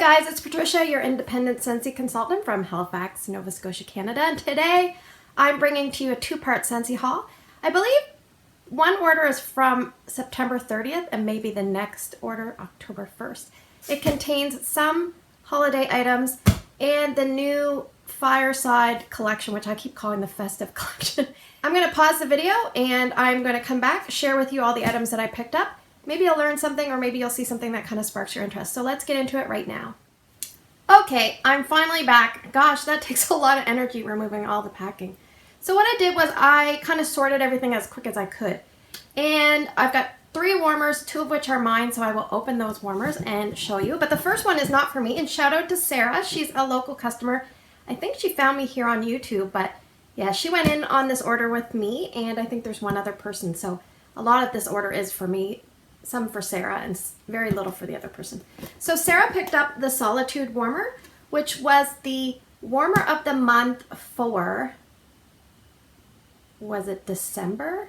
guys, it's Patricia, your independent Scentsy consultant from Halifax, Nova Scotia, Canada. And today I'm bringing to you a two-part Scentsy haul. I believe one order is from September 30th and maybe the next order October 1st. It contains some holiday items and the new Fireside collection, which I keep calling the festive collection. I'm going to pause the video and I'm going to come back, share with you all the items that I picked up. Maybe you'll learn something or maybe you'll see something that kind of sparks your interest. So let's get into it right now. Okay, I'm finally back. Gosh, that takes a lot of energy removing all the packing. So what I did was I kind of sorted everything as quick as I could. And I've got 3 warmers, 2 of which are mine, so I will open those warmers and show you. But the first one is not for me, and shout out to Sarah. She's a local customer. I think she found me here on YouTube, but yeah, she went in on this order with me, and I think there's one other person. So a lot of this order is for me, some for Sarah, and very little for the other person. So Sarah picked up the Solitude warmer, which was the warmer of the month for, was it December?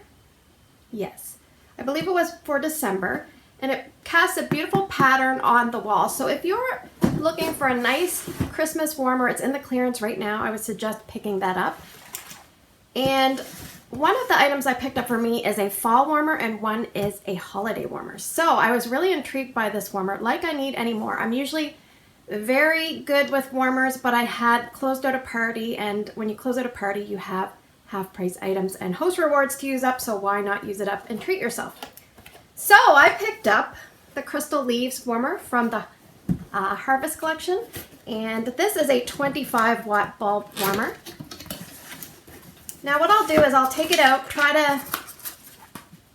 Yes, I believe it was for December, and it casts a beautiful pattern on the wall. So if you're looking for a nice Christmas warmer, it's in the clearance right now. I would suggest picking that up. And one of the items I picked up for me is a fall warmer and one is a holiday warmer. So I was really intrigued by this warmer, like I need any more. I'm usually very good with warmers, but I had closed out a party, and when you close out a party, you have half-price items and host rewards to use up, so why not use it up and treat yourself? So I picked up the Crystal Leaves warmer from the Harvest collection, and this is a 25-watt bulb warmer. Now what I'll do is I'll take it out,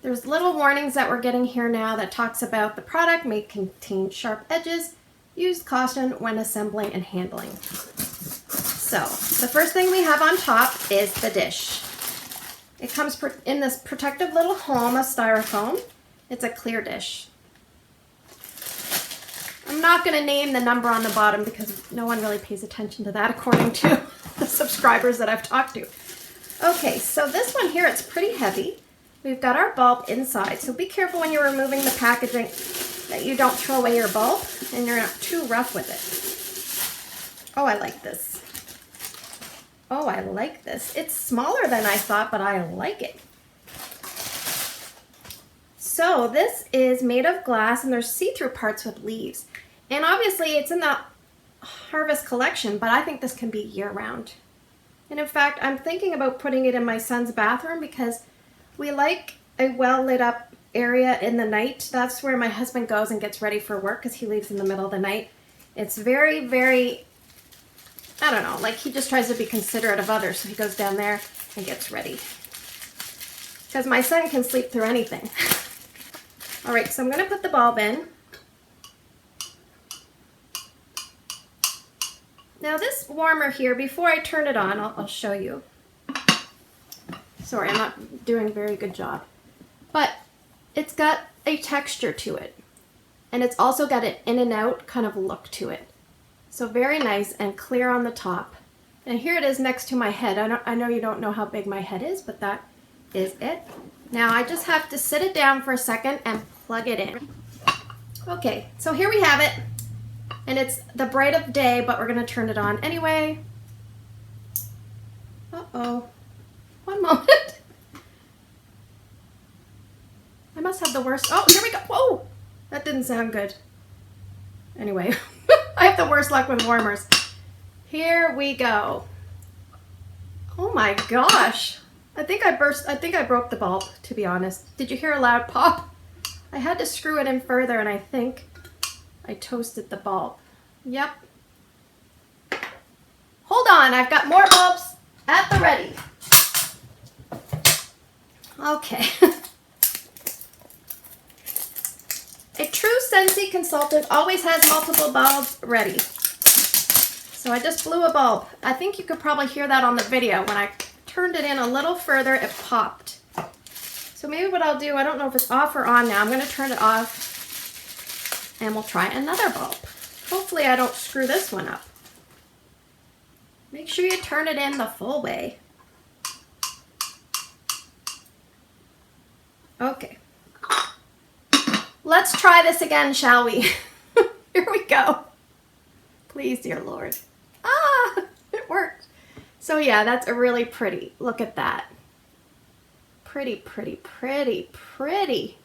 there's little warnings that we're getting here now that talks about the product may contain sharp edges, use caution when assembling and handling. So the first thing we have on top is the dish. It comes in this protective little home of styrofoam. It's a clear dish. I'm not going to name the number on the bottom because no one really pays attention to that according to the subscribers that I've talked to. Okay, so this one here, it's pretty heavy. We've got our bulb inside, so be careful when you're removing the packaging that you don't throw away your bulb and you're not too rough with it. Oh, I like this. Oh, I like this. It's smaller than I thought, but I like it. So this is made of glass and there's see-through parts with leaves. And obviously it's in the Harvest collection, but I think this can be year-round. And in fact, I'm thinking about putting it in my son's bathroom because we like a well-lit up area in the night. That's where my husband goes and gets ready for work because he leaves in the middle of the night. It's very, very, I don't know, like he just tries to be considerate of others. So he goes down there and gets ready. Because my son can sleep through anything. All right, so I'm going to put the bulb in. Now this warmer here, before I turn it on, I'll show you. Sorry, I'm not doing a very good job. But it's got a texture to it. And it's also got an in and out kind of look to it. So very nice and clear on the top. And here it is next to my head. I know you don't know how big my head is, but that is it. Now I just have to sit it down for a second and plug it in. Okay, so here we have it. And it's the bright of day, but we're going to turn it on anyway. Uh-oh. One moment. I must have the worst. Oh, here we go. Whoa! That didn't sound good. Anyway, I have the worst luck with warmers. Here we go. Oh my gosh. I think I broke the bulb, to be honest. Did you hear a loud pop? I had to screw it in further, and I think I toasted the bulb. Yep. Hold on, I've got more bulbs at the ready. Okay. A true Scentsy consultant always has multiple bulbs ready. So I just blew a bulb. I think you could probably hear that on the video. When I turned it in a little further, it popped. So maybe what I'll do, I don't know if it's off or on now. I'm going to turn it off. And we'll try another bulb. Hopefully I don't screw this one up. Make sure you turn it in the full way. Okay. Let's try this again, shall we? Here we go. Please, dear Lord. Ah, it worked. So yeah, that's a really pretty. Look at that. Pretty, pretty, pretty, pretty.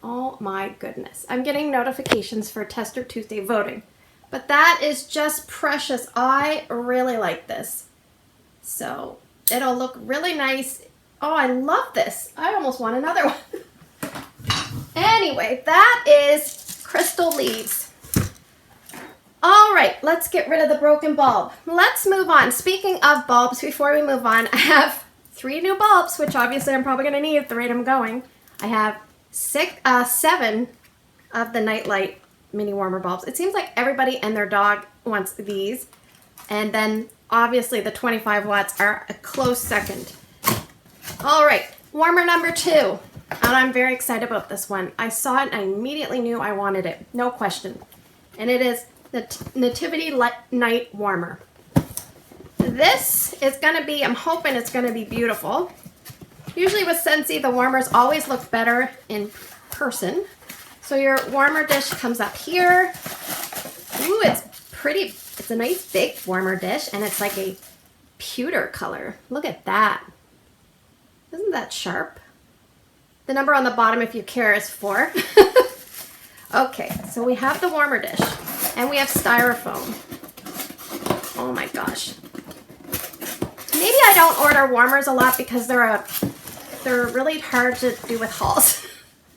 Oh my goodness. I'm getting notifications for Tester Tuesday voting. But that is just precious. I really like this. So it'll look really nice. Oh, I love this. I almost want another one. Anyway, that is Crystal Leaves. All right, let's get rid of the broken bulb. Let's move on. Speaking of bulbs, before we move on, I have 3 new bulbs, which obviously I'm probably going to need at the rate I'm going. I have 7 of the Nightlight mini warmer bulbs. It seems like everybody and their dog wants these. And then obviously the 25 watts are a close second. All right, warmer number 2. And I'm very excited about this one. I saw it and I immediately knew I wanted it. No question. And it is the Nativity Night Warmer. This is going to be, I'm hoping it's going to be beautiful. Usually with Scentsy, the warmers always look better in person. So your warmer dish comes up here. Ooh, it's pretty. It's a nice big warmer dish, and it's like a pewter color. Look at that. Isn't that sharp? The number on the bottom, if you care, is 4. Okay, so we have the warmer dish, and we have styrofoam. Oh my gosh. Maybe I don't order warmers a lot because they're really hard to do with hauls.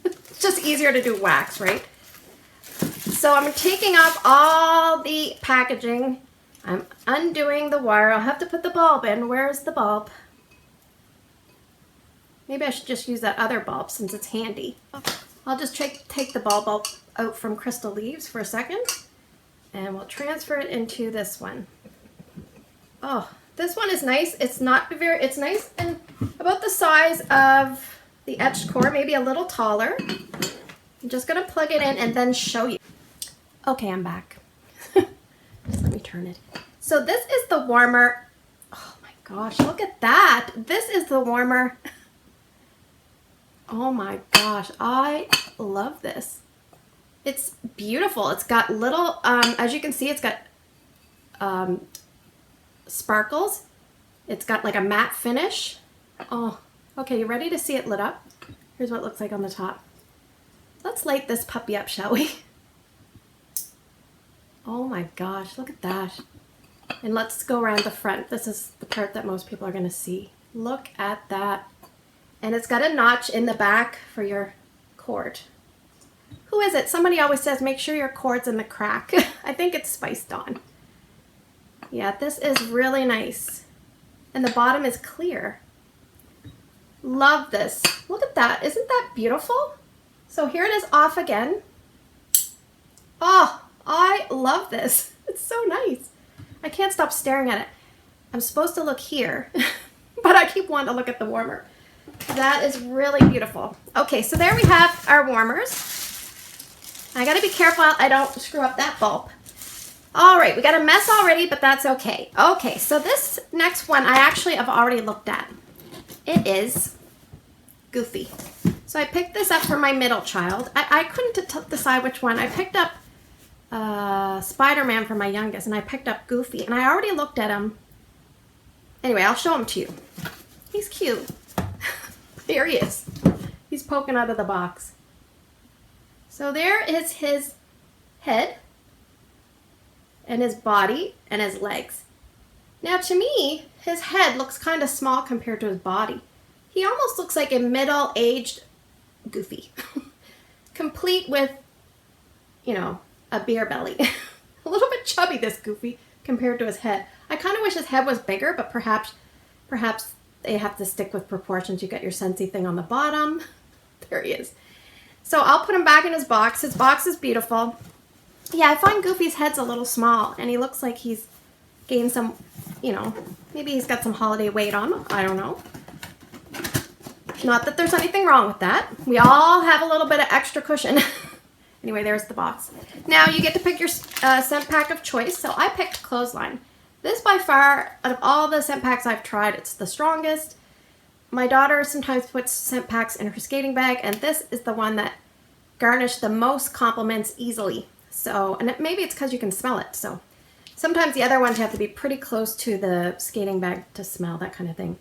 It's just easier to do wax, right? So I'm taking off all the packaging. I'm undoing the wire. I'll have to put the bulb in. Where's the bulb? Maybe I should just use that other bulb since it's handy. I'll just take the bulb out from Crystal Leaves for a second. And we'll transfer it into this one. Oh, this one is nice. It's nice and about the size of the etched core, maybe a little taller. I'm just gonna plug it in and then show you. Okay, I'm back. Just let me turn it. So this is the warmer. Oh my gosh, look at that. This is the warmer. Oh my gosh, I love this. It's beautiful. It's got little, as you can see, it's got sparkles. It's got like a matte finish. Oh, okay, you ready to see it lit up? Here's what it looks like on the top. Let's light this puppy up, shall we? Oh my gosh, look at that. And let's go around the front. This is the part that most people are gonna see. Look at that. And it's got a notch in the back for your cord. Who is it? Somebody always says, make sure your cord's in the crack. I think it's Spiced On. Yeah, this is really nice. And the bottom is clear. Love this. Look at that. Isn't that beautiful? So here it is off again. Oh, I love this. It's so nice. I can't stop staring at it. I'm supposed to look here, but I keep wanting to look at the warmer. That is really beautiful. Okay, so there we have our warmers. I gotta be careful I don't screw up that bulb. All right, we got a mess already, but that's okay. Okay, so this next one I actually have already looked at. It is Goofy. So I picked this up for my middle child. I couldn't decide which one. I picked up Spider-Man for my youngest, and I picked up Goofy, and I already looked at him. Anyway, I'll show him to you. He's cute. There he is. He's poking out of the box. So there is his head and his body and his legs. Now to me, his head looks kind of small compared to his body. He almost looks like a middle-aged Goofy. Complete with, you know, a beer belly. A little bit chubby, this Goofy, compared to his head. I kind of wish his head was bigger, but perhaps they have to stick with proportions. You got your Scentsy thing on the bottom. There he is. So I'll put him back in his box. His box is beautiful. Yeah, I find Goofy's head's a little small, and he looks like he's gained some, you know, maybe he's got some holiday weight on him. I don't know. Not that there's anything wrong with that. We all have a little bit of extra cushion. Anyway, there's the box. Now you get to pick your scent pack of choice. So I picked Clothesline. This by far, out of all the scent packs I've tried, it's the strongest. My daughter sometimes puts scent packs in her skating bag, and this is the one that garnished the most compliments easily. So, and maybe it's because you can smell it. So Sometimes the other ones have to be pretty close to the skating bag to smell, that kind of thing.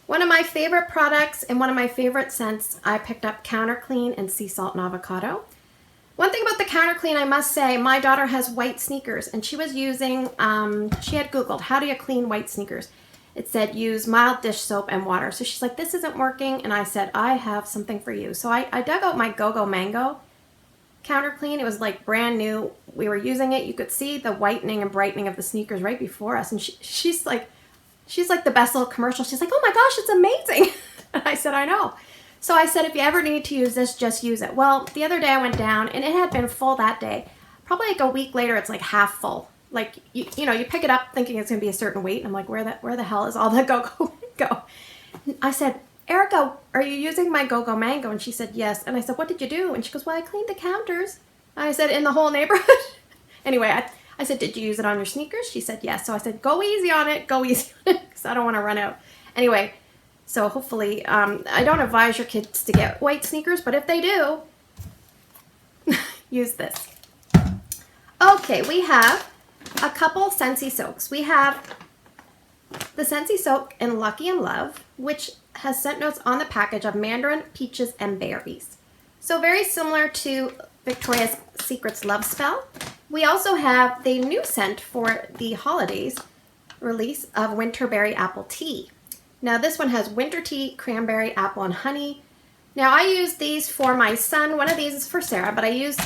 One of my favorite products and one of my favorite scents, I picked up Counter Clean and Sea Salt and Avocado. One thing about the Counter Clean, I must say, my daughter has white sneakers, and she was using, she had Googled, how do you clean white sneakers? It said use mild dish soap and water. So she's like, this isn't working, and I said, I have something for you. So I dug out my Go-Go Mango Counter Clean. It was like brand new. We were using it. You could see the whitening and brightening of the sneakers right before us, and she's like the best little commercial. She's like, oh my gosh, it's amazing. And I said, I know. So I said, if you ever need to use this, just use it. Well, the other day I went down, and it had been full that day. Probably like a week later, it's like half full. Like, you know, you pick it up thinking it's going to be a certain weight, and I'm like, where the hell is all the Go-Go Mango? I said, Erica, are you using my Go-Go Mango? And she said, yes. And I said, what did you do? And she goes, well, I cleaned the counters. I said, in the whole neighborhood? Anyway, I said, did you use it on your sneakers? She said, yes. So I said, go easy on it, because I don't want to run out. Anyway, so hopefully, I don't advise your kids to get white sneakers, but if they do, use this. Okay, we have a couple Scentsy soaks. We have the Scentsy soak in Lucky and Love, which has scent notes on the package of mandarin, peaches, and berries. So very similar to Victoria's Secret's Love Spell. We also have the new scent for the holidays release of Winterberry Apple Tea. Now this one has winter tea, cranberry, apple, and honey. Now I use these for my son. One of these is for Sarah, but I use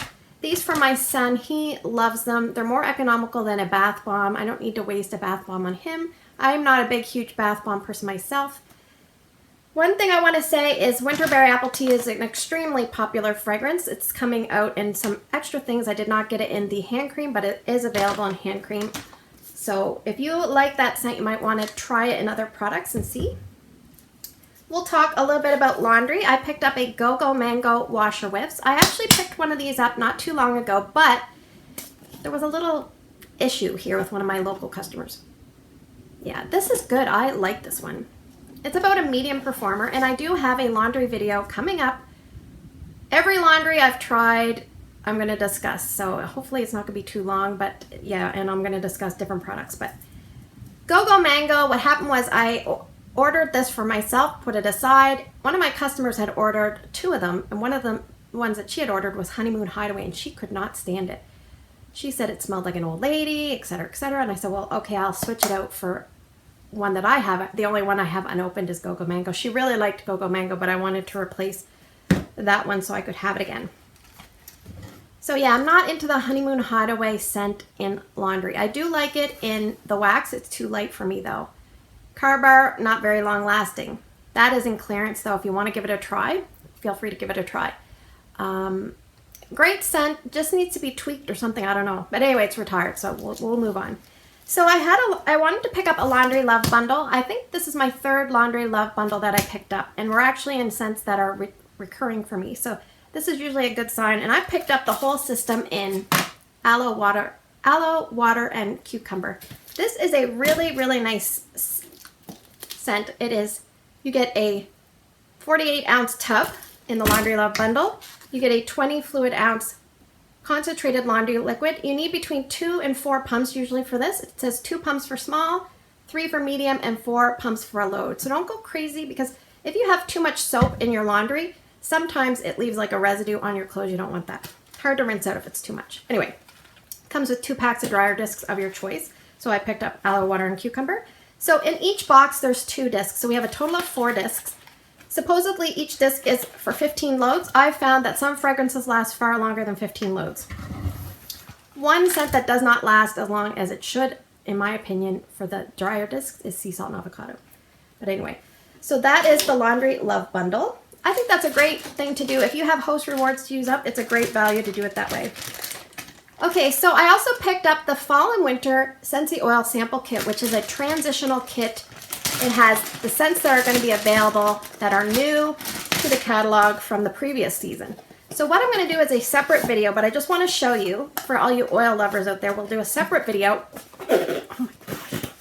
these for my son. He loves them. They're more economical than a bath bomb. I don't need to waste a bath bomb on him. I'm not a big, huge bath bomb person myself. One thing I want to say is Winterberry Apple Tea is an extremely popular fragrance. It's coming out in some extra things. I did not get it in the hand cream, but it is available in hand cream. So if you like that scent, you might want to try it in other products and see. We'll talk a little bit about laundry. I picked up a Go-Go Mango washer whiffs. I actually picked one of these up not too long ago, but there was a little issue here with one of my local customers. Yeah, this is good. I like this one. It's about a medium performer, and I do have a laundry video coming up. Every laundry I've tried, I'm going to discuss, so hopefully it's not going to be too long, but yeah, and I'm going to discuss different products. But Go-Go Mango, what happened was I ordered this for myself, put it aside. One of my customers had ordered two of them, and one of the ones that she had ordered was Honeymoon Hideaway, and she could not stand it. She said it smelled like an old lady, etc., etc., and I said, well, okay, I'll switch it out for one that I have. The only one I have unopened is Go-Go Mango. She really liked Go-Go Mango, but I wanted to replace that one so I could have it again. So yeah, I'm not into the Honeymoon Hideaway scent in laundry. I do like it in the wax. It's too light for me though. Car not very long lasting. That is in clearance though. If you want to give it a try, feel free to give it a try. Great scent, just needs to be tweaked or something, I don't know. But anyway, it's retired, so we'll move on. So I wanted to pick up a Laundry Love bundle. I think this is my third Laundry Love bundle that I picked up, and we're actually in scents that are recurring for me. So this is usually a good sign, and I picked up the whole system in aloe water, and cucumber. This is a really, really nice scent. It is, you get a 48-ounce tub in the Laundry Love bundle. You get a 20 fluid ounce concentrated laundry liquid. You need between 2 and 4 pumps usually for this. It says 2 pumps for small, 3 for medium, and 4 pumps for a load. So don't go crazy, because if you have too much soap in your laundry, sometimes it leaves like a residue on your clothes. You don't want that. Hard to rinse out if it's too much. Anyway, comes with 2 packs of dryer discs of your choice. So I picked up aloe water and cucumber. So in each box there's 2 discs. So we have a total of 4 discs. Supposedly each disc is for 15 loads. I've found that some fragrances last far longer than 15 loads. One scent that does not last as long as it should, in my opinion, for the dryer discs is Sea Salt and Avocado. But anyway, so that is the Laundry Love bundle. I think that's a great thing to do. If you have host rewards to use up, it's a great value to do it that way. Okay, so I also picked up the Fall and Winter Scentsy Oil Sample Kit, which is a transitional kit. It has the scents that are going to be available that are new to the catalog from the previous season. So what I'm going to do is a separate video, but I just want to show you, for all you oil lovers out there, we'll do a separate video. Oh my gosh.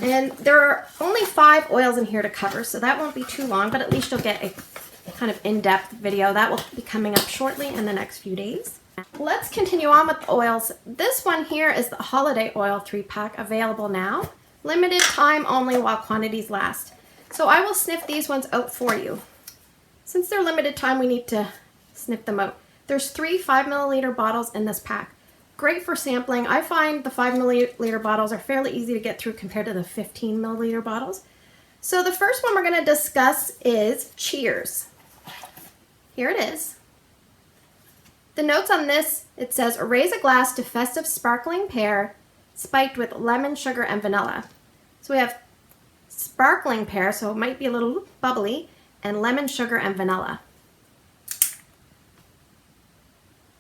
And there are only 5 oils in here to cover, so that won't be too long, but at least you'll get a kind of in-depth video. That will be coming up shortly in the next few days. Let's continue on with the oils. This one here is the Holiday Oil 3-pack, available now. Limited time only while quantities last. So I will sniff these ones out for you. Since they're limited time, we need to sniff them out. There's 3 5-milliliter bottles in this pack. Great for sampling. I find the 5-milliliter bottles are fairly easy to get through compared to the 15-milliliter bottles. So the first one we're going to discuss is Cheers. Here it is. The notes on this, it says, raise a glass to festive sparkling pear, spiked with lemon, sugar, and vanilla. So we have sparkling pear, so it might be a little bubbly, and lemon, sugar, and vanilla.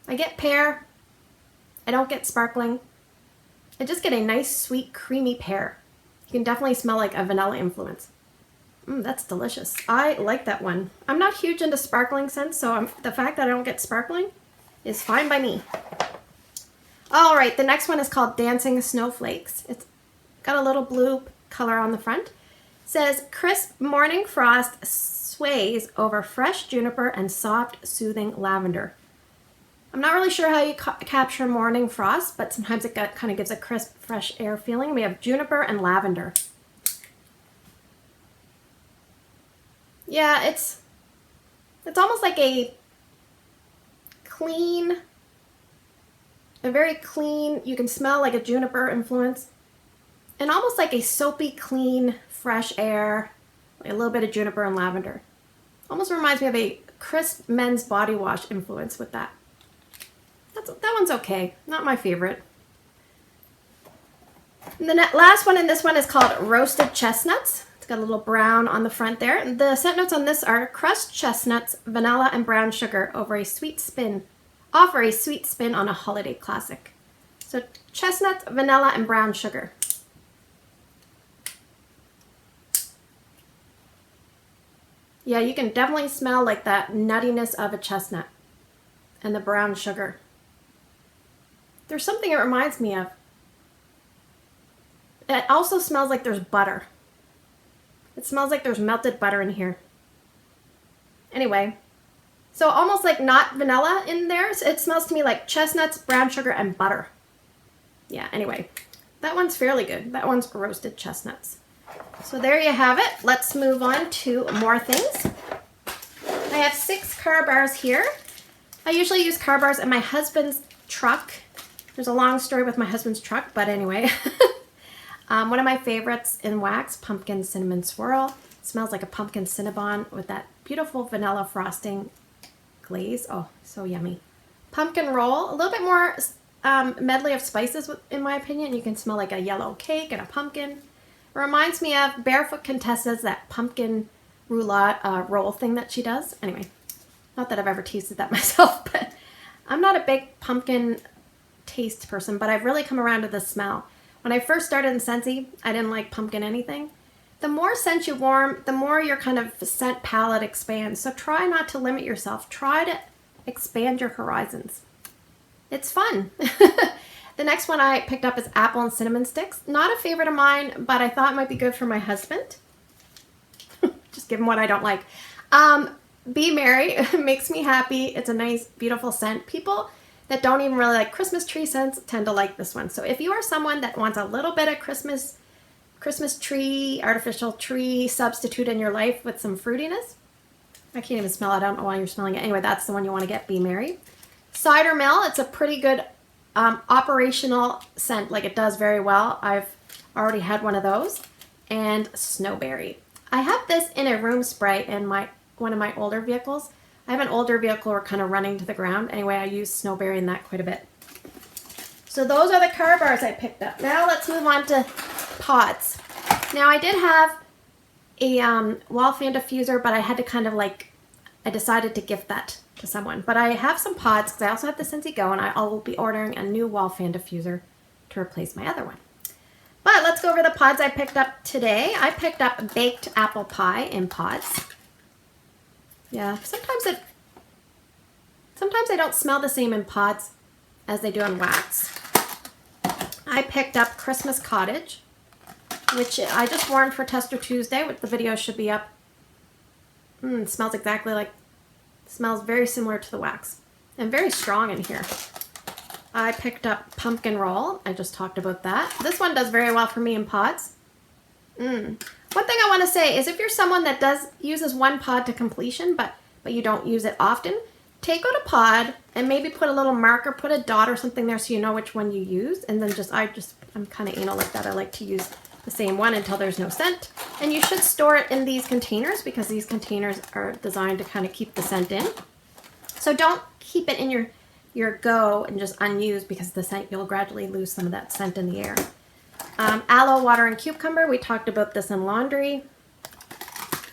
I get pear. I don't get sparkling. I just get a nice, sweet, creamy pear. You can definitely smell like a vanilla influence. That's delicious. I like that one. I'm not huge into sparkling scents, so the fact that I don't get sparkling is fine by me. All right, the next one is called Dancing Snowflakes. It's got a little blue color on the front. It says, crisp morning frost sways over fresh juniper and soft, soothing lavender. I'm not really sure how you capture morning frost, but sometimes it kind of gives a crisp, fresh air feeling. We have juniper and lavender. Yeah, it's almost like a very clean, you can smell like a juniper influence, and almost like a soapy, clean, fresh air, like a little bit of juniper and lavender. Almost reminds me of a crisp men's body wash influence with that. That one's okay, not my favorite. And the last one in this one is called Roasted Chestnuts. It's got a little brown on the front there. The scent notes on this are crushed chestnuts, vanilla, and brown sugar offer a sweet spin on a holiday classic. So chestnuts, vanilla, and brown sugar. Yeah, you can definitely smell like that nuttiness of a chestnut and the brown sugar. There's something it reminds me of. It also smells like there's butter. It smells like there's melted butter in here. Anyway, so almost like not vanilla in there. So it smells to me like chestnuts, brown sugar, and butter. Yeah, anyway, that one's fairly good. That one's roasted chestnuts. So there you have it. Let's move on to more things. I have 6 car bars here. I usually use car bars in my husband's truck. There's a long story with my husband's truck, but anyway. One of my favorites in wax, Pumpkin Cinnamon Swirl. It smells like a pumpkin Cinnabon with that beautiful vanilla frosting glaze. Oh, so yummy. Pumpkin Roll, a little bit more medley of spices in my opinion. You can smell like a yellow cake and a pumpkin. It reminds me of Barefoot Contessa's, that pumpkin roulade roll thing that she does. Anyway, not that I've ever tasted that myself, but I'm not a big pumpkin taste person, but I've really come around to the smell. When I first started in Scentsy, I didn't like pumpkin anything. The more scents you warm, the more your kind of scent palette expands. So try not to limit yourself. Try to expand your horizons. It's fun. The next one I picked up is Apple and Cinnamon Sticks. Not a favorite of mine, but I thought it might be good for my husband. Just give him what I don't like. Be Merry makes me happy. It's a nice, beautiful scent. People that don't even really like Christmas tree scents tend to like this one. So if you are someone that wants a little bit of Christmas tree, artificial tree substitute in your life with some fruitiness, I can't even smell it. I don't know why you're smelling it. Anyway, that's the one you want to get, Be Merry. Cider Mill, it's a pretty good operational scent. Like, it does very well. I've already had one of those. And Snowberry. I have this in a room spray in one of my older vehicles. I have an older vehicle we're kind of running to the ground. Anyway, I use Snowberry in that quite a bit. So those are the car bars I picked up. Now let's move on to pods. Now I did have a wall fan diffuser, but I had to kind of I decided to gift that to someone. But I have some pods because I also have the Scentsy Go, and I will be ordering a new wall fan diffuser to replace my other one. But let's go over the pods I picked up today. I picked up baked apple pie in pods. Yeah, sometimes they don't smell the same in pods as they do in wax. I picked up Christmas Cottage, which I just warmed for Tester Tuesday. The video should be up. It smells exactly like, smells very similar to the wax and very strong in here. I picked up Pumpkin Roll. I just talked about that. This one does very well for me in pods. One thing I want to say is if you're someone that uses one pod to completion, but you don't use it often, take out a pod and maybe put a little marker, put a dot or something there so you know which one you use. And then I'm kind of anal like that. I like to use the same one until there's no scent. And you should store it in these containers because these containers are designed to kind of keep the scent in. So don't keep it in your go and just unused because the scent, you'll gradually lose some of that scent in the air. Aloe, water, and cucumber. We talked about this in laundry.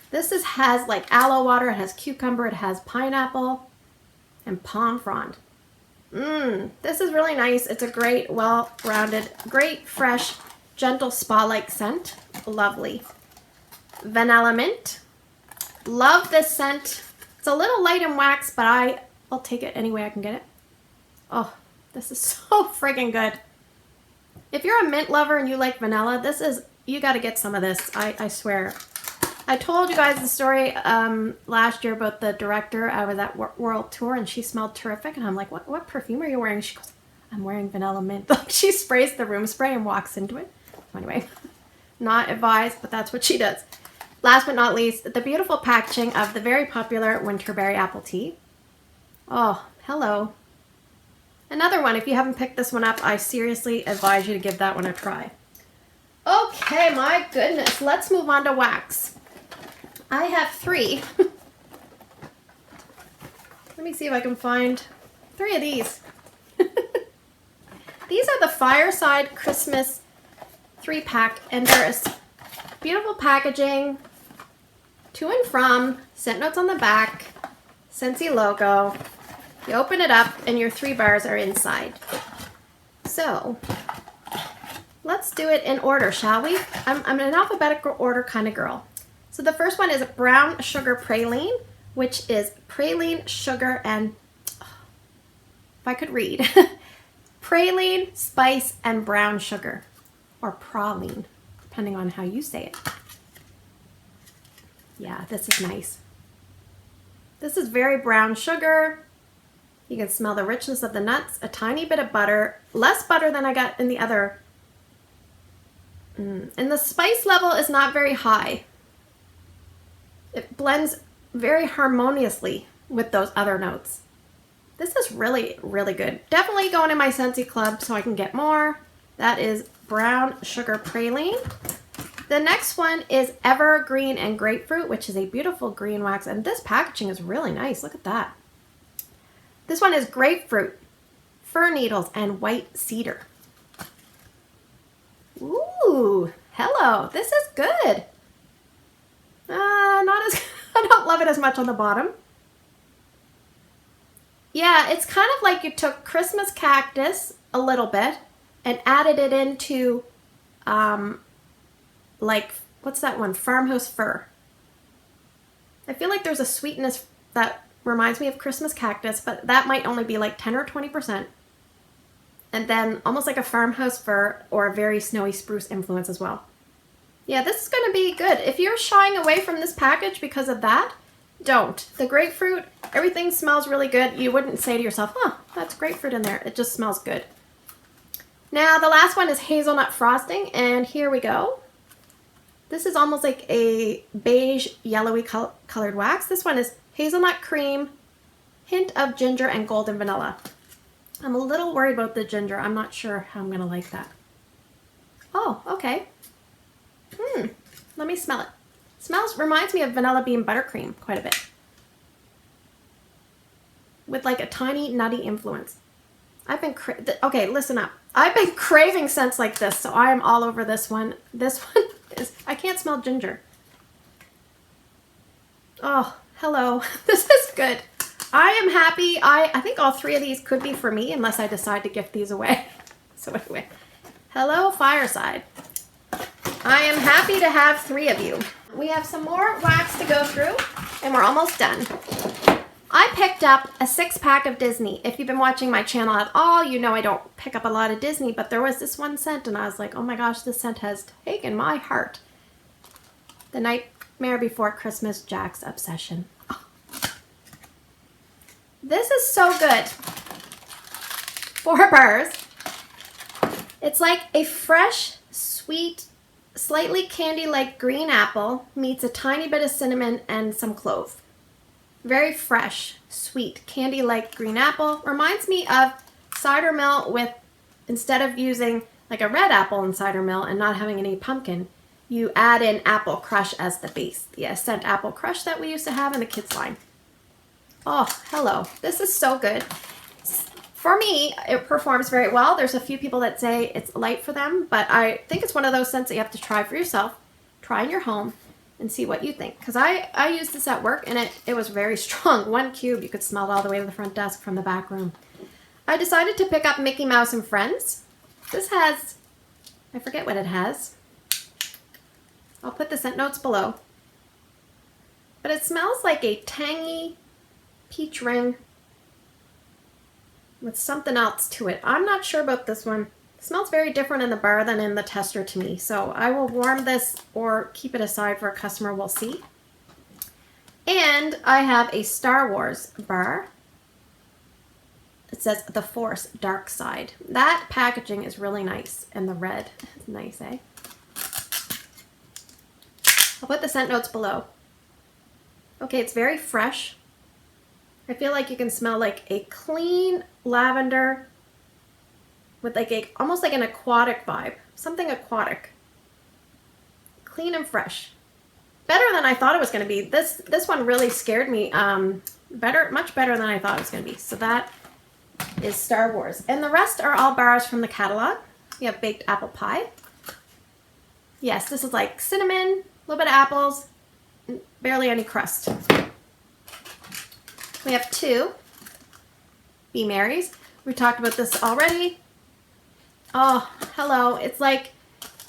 This has like aloe water, it has cucumber, it has pineapple, and palm frond. This is really nice. It's a great, well-rounded, great, fresh, gentle spa-like scent. Lovely. Vanilla mint. Love this scent. It's a little light in wax, but I'll take it any way I can get it. Oh, this is so friggin' good. If you're a mint lover and you like vanilla, you got to get some of this. I swear. I told you guys the story last year about the director. I was at World Tour and she smelled terrific. And I'm like, what perfume are you wearing? She goes, I'm wearing vanilla mint. Like she sprays the room spray and walks into it. Anyway, not advised, but that's what she does. Last but not least, the beautiful packaging of the very popular Winterberry Apple Tea. Oh, hello. Another one. If you haven't picked this one up, I seriously advise you to give that one a try. Okay, my goodness. Let's move on to wax. I have 3. Let me see if I can find 3 of these. These are the Fireside Christmas 3-pack, and there is beautiful packaging, to and from, scent notes on the back, Scentsy logo. You open it up and your 3 bars are inside. So let's do it in order, shall we? I'm an alphabetical order kind of girl. So the first one is brown sugar praline, which is praline, sugar, and if I could read, praline, spice, and brown sugar, or praline, depending on how you say it. Yeah, this is nice. This is very brown sugar. You can smell the richness of the nuts, a tiny bit of butter, less butter than I got in the other. And the spice level is not very high. It blends very harmoniously with those other notes. This is really, really good. Definitely going in my Scentsy club so I can get more. That is brown sugar praline. The next one is Evergreen and Grapefruit, which is a beautiful green wax. And this packaging is really nice. Look at that. This one is Grapefruit, Fir Needles, and White Cedar. Ooh, hello. This is good. I don't love it as much on the bottom. Yeah, it's kind of like you took Christmas cactus a little bit and added it into, like, what's that one? Farmhouse fir. I feel like there's a sweetness that reminds me of Christmas cactus, but that might only be like 10 or 20%. And then almost like a farmhouse fir or a very snowy spruce influence as well. Yeah, this is going to be good. If you're shying away from this package because of that, don't. The grapefruit, everything smells really good. You wouldn't say to yourself, huh, that's grapefruit in there. It just smells good. Now, the last one is hazelnut frosting, and here we go. This is almost like a beige, yellowy colored wax. This one is hazelnut cream, hint of ginger, and golden vanilla. I'm a little worried about the ginger. I'm not sure how I'm going to like that. Oh, okay. Let me smell it. Reminds me of vanilla bean buttercream quite a bit. With like a tiny nutty influence. Okay, listen up. I've been craving scents like this, so I am all over this one. This one is, I can't smell ginger. Oh, hello. This is good. I am happy. I think all 3 of these could be for me unless I decide to gift these away. So anyway, hello Fireside. I am happy to have 3 of you. We have some more wax to go through and we're almost done. I picked up a 6-pack of Disney. If you've been watching my channel at all, you know I don't pick up a lot of Disney, but there was this one scent and I was like, oh my gosh, this scent has taken my heart. The Nightmare Before Christmas Jack's Obsession. Oh. This is so good. 4 bars. It's like a fresh, sweet, slightly candy-like green apple meets a tiny bit of cinnamon and some clove. Very fresh, sweet, candy-like green apple. Reminds me of cider mill with, instead of using like a red apple in cider mill and not having any pumpkin, you add in apple crush as the base. The Ascent apple crush that we used to have in the kids line. Oh, hello. This is so good. For me, it performs very well. There's a few people that say it's light for them, but I think it's one of those scents that you have to try for yourself, try in your home, and see what you think. Because I used this at work, and it was very strong. 1 cube, you could smell it all the way to the front desk from the back room. I decided to pick up Mickey Mouse and Friends. This has, I forget what it has. I'll put the scent notes below. But it smells like a tangy peach ring with something else to it. I'm not sure about this one. It smells very different in the bar than in the tester to me. So I will warm this or keep it aside for a customer. We'll see. And I have a Star Wars bar. It says The Force Dark Side. That packaging is really nice. And the red is nice, eh? I'll put the scent notes below. Okay, it's very fresh. I feel like you can smell like a clean lavender with like a, almost like an aquatic vibe. Something aquatic. Clean and fresh. Better than I thought it was going to be. This one really scared me. Much better than I thought it was going to be. So that is Star Wars. And the rest are all bars from the catalog. We have baked apple pie. Yes, this is like cinnamon, a little bit of apples, barely any crust. We have 2 Be Merries. We talked about this already. Oh, hello. It's like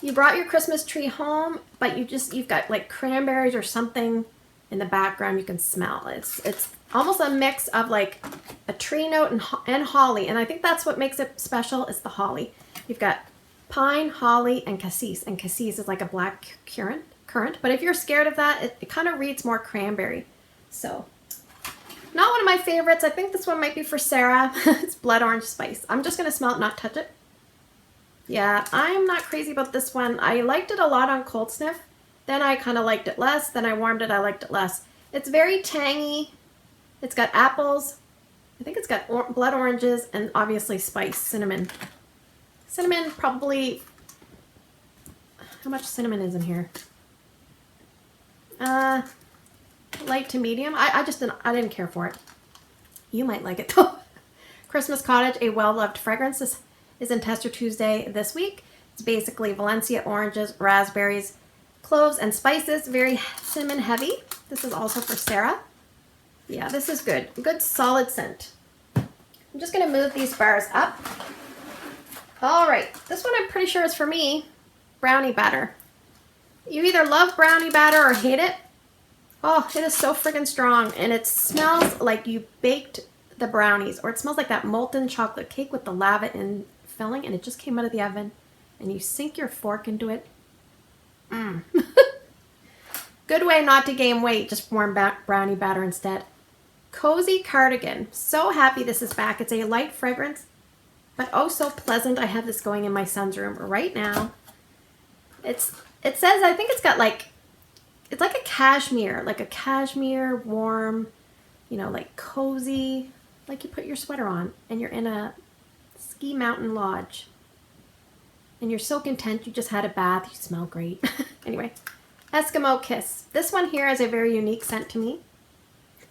you brought your Christmas tree home, but you've got like cranberries or something in the background you can smell. It's almost a mix of like a tree note and holly, and I think that's what makes it special is the holly. You've got pine, holly, and cassis, and cassis is like a black currant. But if you're scared of that, it kind of reads more cranberry. So, not one of my favorites. I think this one might be for Sarah. It's blood orange spice. I'm just going to smell it, not touch it. Yeah, I'm not crazy about this one. I liked it a lot on cold sniff. Then I kind of liked it less. Then I warmed it. I liked it less. It's very tangy. It's got apples. I think it's got blood oranges and obviously spice, cinnamon. Cinnamon probably... How much cinnamon is in here? Light to medium. I didn't care for it. You might like it though. Christmas Cottage, a well-loved fragrance. This is in Tester Tuesday this week. It's basically Valencia oranges, raspberries, cloves, and spices. Very cinnamon heavy. This is also for Sarah. Yeah, this is good. Good solid scent. I'm just going to move these bars up. All right. This one I'm pretty sure is for me. Brownie batter. You either love brownie batter or hate it. Oh, it is so freaking strong. And it smells like you baked the brownies. Or it smells like that molten chocolate cake with the lava in filling. And it just came out of the oven. And you sink your fork into it. Mmm. Good way not to gain weight. Just warm brownie batter instead. Cozy Cardigan. So happy this is back. It's a light fragrance. But oh so pleasant. I have this going in my son's room right now. It says, I think it's got like, it's like a cashmere warm, you know, like cozy, like you put your sweater on and you're in a ski mountain lodge and you're so content you just had a bath, you smell great. Anyway, Eskimo Kiss. This one here is a very unique scent to me.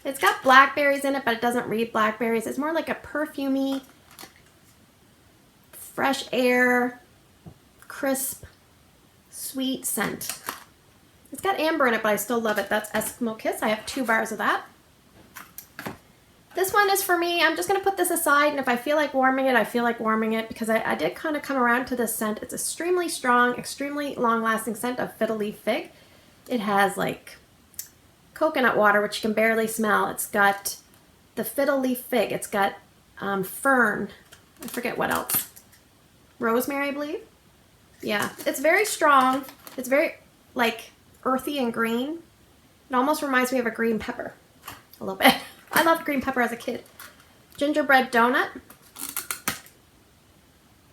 It's got blackberries in it, but it doesn't read blackberries. It's more like a perfumey, fresh air, crisp, sweet scent. It's got amber in it, but I still love it. That's Eskimo Kiss. I have 2 bars of that. This one is for me. I'm just going to put this aside, and if I feel like warming it, I feel like warming it, because I did kind of come around to this scent. It's extremely strong, extremely long-lasting scent of Fiddle Leaf Fig. It has like coconut water, which you can barely smell. It's got the Fiddle Leaf Fig. It's got fern. I forget what else. Rosemary, I believe. Yeah, it's very strong. It's very like earthy and green. It almost reminds me of a green pepper a little bit. I loved green pepper as a kid. Gingerbread donut.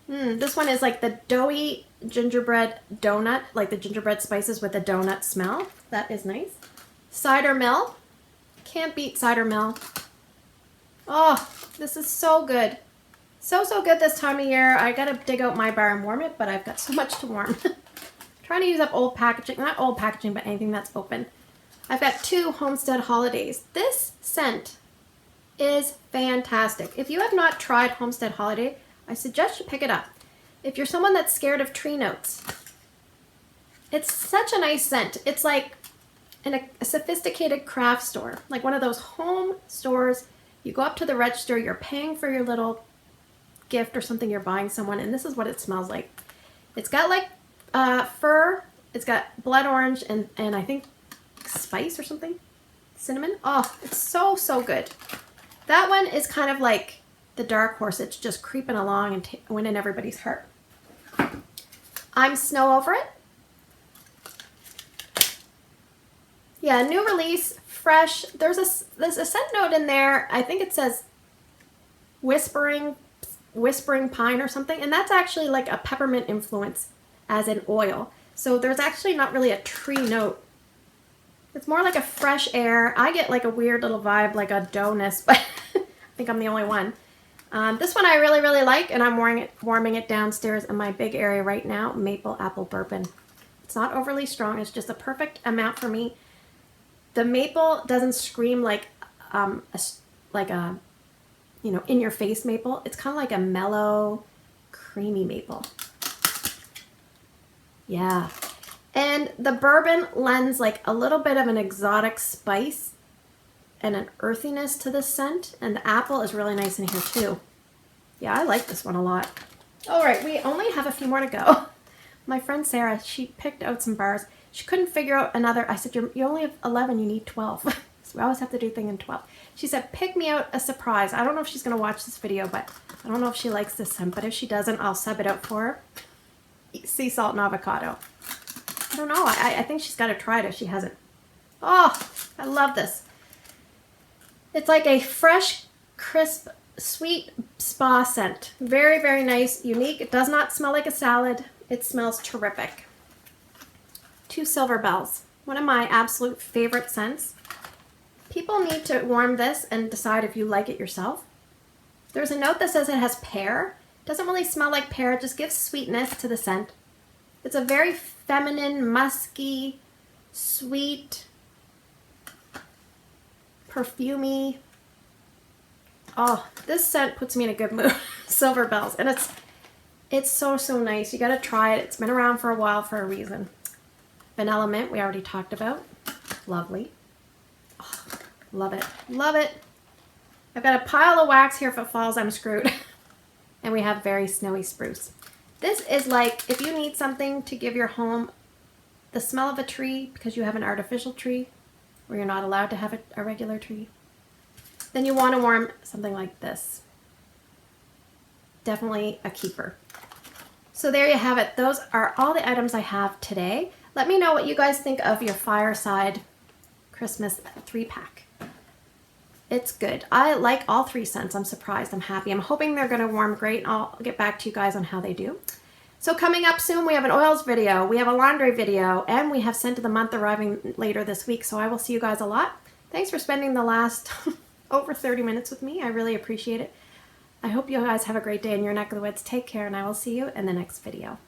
This one is like the doughy gingerbread donut, like the gingerbread spices with the donut smell. That is nice. Cider mill. Can't beat cider mill. Oh, this is so good. So good this time of year. I gotta dig out my bar and warm it, but I've got so much to warm. Trying to use up old packaging, not old packaging, but anything that's open. I've got 2 Homestead Holidays. This scent is fantastic. If you have not tried Homestead Holiday, I suggest you pick it up. If you're someone that's scared of tree notes, it's such a nice scent. It's like in a sophisticated craft store, like one of those home stores. You go up to the register, you're paying for your little gift or something you're buying someone, and this is what it smells like. It's got like fir, it's got blood orange and I think spice or something, cinnamon. Oh, it's so good. That one is kind of like the dark horse. It's just creeping along and winning everybody's heart. I'm Snow Over It. Yeah, new release, fresh. There's a scent note in there. I think it says whispering pine or something, and that's actually like a peppermint influence as in oil. So there's actually not really a tree note. It's more like a fresh air. I get like a weird little vibe, like a doughness, but I think I'm the only one. This one I really like, and I'm warming it downstairs in my big area right now, maple apple bourbon. It's not overly strong. It's just a perfect amount for me. The maple doesn't scream like a in your face maple. It's kind of like a mellow, creamy maple. Yeah. And the bourbon lends like a little bit of an exotic spice and an earthiness to the scent. And the apple is really nice in here too. Yeah, I like this one a lot. All right, we only have a few more to go. My friend Sarah, she picked out some bars. She couldn't figure out another. I said, you only have 11, you need 12. So we always have to do things in 12. She said, pick me out a surprise. I don't know if she's going to watch this video, but I don't know if she likes this scent. But if she doesn't, I'll sub it out for her. Sea salt and avocado. I don't know. I think she's got to try it if she hasn't. Oh, I love this. It's like a fresh, crisp, sweet spa scent. Very nice, unique. It does not smell like a salad. It smells terrific. 2 Silver Bells. One of my absolute favorite scents. People need to warm this and decide if you like it yourself. There's a note that says it has pear. It doesn't really smell like pear. It just gives sweetness to the scent. It's a very feminine, musky, sweet, perfumey. Oh, this scent puts me in a good mood. Silver Bells. And it's so nice. You gotta try it. It's been around for a while for a reason. Vanilla mint, we already talked about. Lovely. Oh, love it. Love it. I've got a pile of wax here. If it falls, I'm screwed. And we have very snowy spruce. This is like if you need something to give your home the smell of a tree because you have an artificial tree where you're not allowed to have a regular tree. Then you want to warm something like this. Definitely a keeper. So there you have it. Those are all the items I have today. Let me know what you guys think of your Fireside Christmas 3-pack. It's good. I like all 3 scents. I'm surprised. I'm happy. I'm hoping they're going to warm great. I'll get back to you guys on how they do. So coming up soon, we have an oils video, we have a laundry video, and we have scent of the month arriving later this week. So I will see you guys a lot. Thanks for spending the last over 30 minutes with me. I really appreciate it. I hope you guys have a great day in your neck of the woods. Take care, and I will see you in the next video.